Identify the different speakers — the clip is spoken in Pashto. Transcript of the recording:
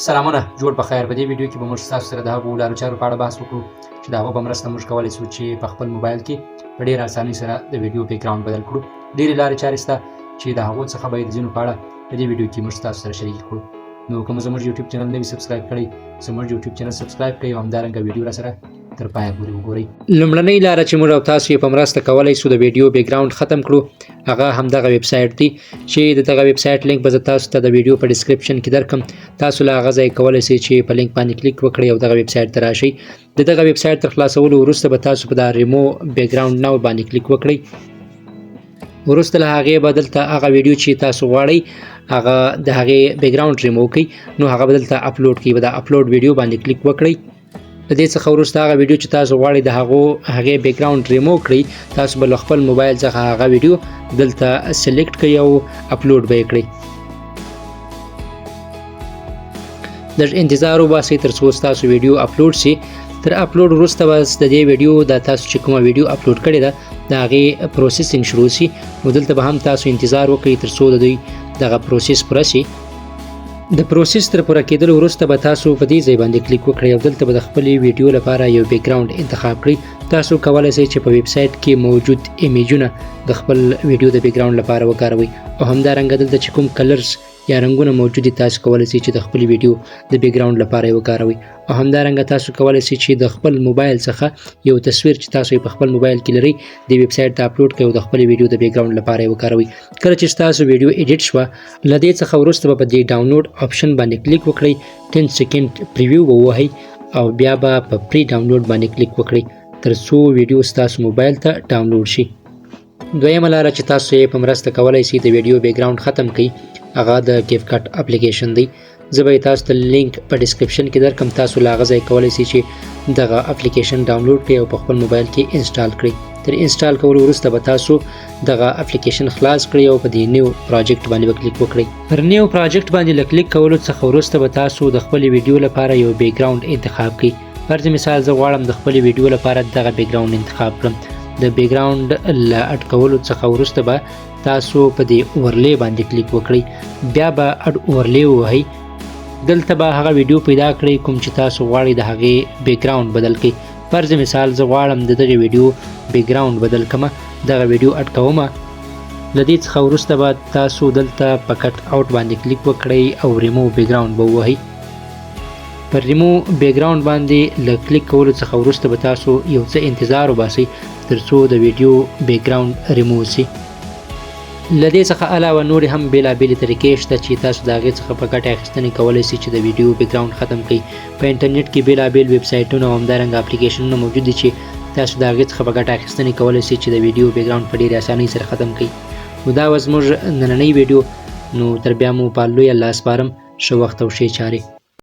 Speaker 1: سلامونه جوړ په خیر. په دې ویډیو کې به موږ تاسو سره د هغو لارو چارو په اړه بحث وکړو چې د هغو په مرسته موږ کولی شو چې په خپل موبایل کې په ډېره اسانۍ سره د ویډیو بیکګراوند بدل کړو. ډېرې لارې چارې شته چې د هغو څخه به د ځینو په اړه په دې ویډیو کې موږ تاسو سره شریک کړو. نو که مو زموږ یوټیوب چینل نه وي سبسکرایب کړی، زموږ یوټیوب چینل سبسکرایب کړئ او همدارنګه ویډیو راسره تر پایه پورې وګورئ. لومړنۍ لاره چې موږ او تاسو یې په مرسته کولی شو د ویډیو بیکګراوند ختم کړو هغه همدغه ویب سایټ دی چې د دغه ویب سایټ لینک به زه تاسو ته د ویډیو په ډسکرپشن کې درکړم. تاسو له هغه ځای کولی شئ چې په لینک باندې کلیک وکړئ او دغه ویب سایټ ته راشئ. د دغه ویب سایټ تر خلاصولو وروسته به تاسو په دا ریمو بیکګراوند ناو باندې کلیک وکړئ. وروسته له هغې به دلته هغه ویډیو چې تاسو غواړئ هغه د هغې بیکګراوند ریمو کړئ، نو هغه به دلته اپلوډ کړئ. به د اپلوډ ویډیو باندې کلیک وکړئ. د دې څخه وروسته هغه ویډیو چې تاسو غواړئ د هغې بیکګراوند ریمو کړئ، تاسو به له خپل موبایل څخه هغه ویډیو دلته سلیکټ کړئ او اپلوډ به یې کړئ. لږ انتظار وباسئ تر څو ستاسو ویډیو اپلوډ شي. تر اپلوډ وروسته بس د دې ویډیو د تاسو چې کومه ویډیو اپلوډ کړې ده د هغې پروسیسینګ شروع شي، نو دلته به هم تاسو انتظار وکړئ تر څو د دوی دغه پروسیس پوره شي. د پروسیس تر پوره کېدلو وروسته به تاسو په دې ځای باندې کلیک وکړئ او دلته به د خپلې ویډیو لپاره یو بیکګراوند انتخاب کړئ. تاسو کولی شئ چې په ویب سایټ کې موجود ایمیجونه د خپل ویډیو د بیکګراوند لپاره وکاروئ او همدارنګه دلته چې کوم کلرز یا رنګونه موجود دي تاسو کولی شئ چې د خپل ویډیو د بیکګراوند لپاره یې وکاروئ او همدارنګه تاسو کولی شئ چې د خپل موبایل څخه یو تصویر چې تاسو یې په خپل موبایل کې لرئ د ویب سایټ ته اپلوډ کړئ او د خپل ویډیو د بیکګراوند لپاره یې وکاروئ. کله چې ستاسو ویډیو ایډیټ شوه له دې څخه وروسته به په دې ډاونلوډ آپشن باندې کلیک وکړئ، 10 سیکنډ پریویو به ووهئ او بیا به په پری ډاونلوډ باندې کلیک وکړئ تر څو ویډیو ستاسو موبایل ته ډاونلوډ شي. دویمه لاره چې تاسو یې په مرسته کولی شئ د ویډیو بیکګراوند ختم کړئ هغه د کیف کټ اپلیکیشن دی. زه به تاسو ته لینک په ډسکرپشن کې درکړم. تاسو له هغه ځای کولی شئ چې دغه اپلیکیشن ډاونلوډ کړئ او په خپل موبایل کې انسټال کړئ. تر انسټال کولو وروسته به تاسو دغه اپلیکیشن خلاص کړئ او په دې نیو پروجیکټ باندې به کلیک وکړئ. پر نیو پروجیکټ باندې له کلیک کولو څخه وروسته به تاسو د خپلې ویډیو لپاره یو بیکګراوند انتخاب کړئ. فرض مثال زه غواړم د خپلې ویډیو لپاره دغه بیکګراوند انتخاب کړم. د بیکګراوند له اډ کولو څخه وروسته به تاسو په دې اورلی باندې کلیک وکړئ، بیا به اډ اورلی ووهئ. دلته به هغه ویډیو پیدا کړئ کوم چې تاسو غواړئ د هغې بیکګراوند بدل کړئ. فرض مثال زه غواړم د دغې ویډیو بیکګراوند بدل کړمه، دغه ویډیو اډ کومه. له دې څخه وروسته به تاسو دلته په کټ آوټ باندې کلیک وکړئ او ریمو بیکګراوند به ووهئ. پر ریمو بیکګراوند باندې له کلیک کولو څخه وروسته به تاسو یو څه انتظار وباسئ تر څو د ویډیو بیکګراوند ریمو شي. له دې څخه علاوه نورې هم بېلابېلې طریقې شته چې تاسو د هغې څخه په ګټه اخیستنې کولی شئ چې د ویډیو بیکګراوند ختم کړئ. په انټرنیټ کې بېلابېل ویب سایټونه او همدارنګه اپلیکیشنونه موجود دي چې تاسو د هغې څخه په ګټه اخیستنې کولی شئ چې د ویډیو بیکګراوند په ډېرې اسانۍ سره ختم کړئ. نو دا وه زموږ نننۍ ویډیو. نو تر بیا مو په لویه الله سپارم. ښه وخت او ښې چارې.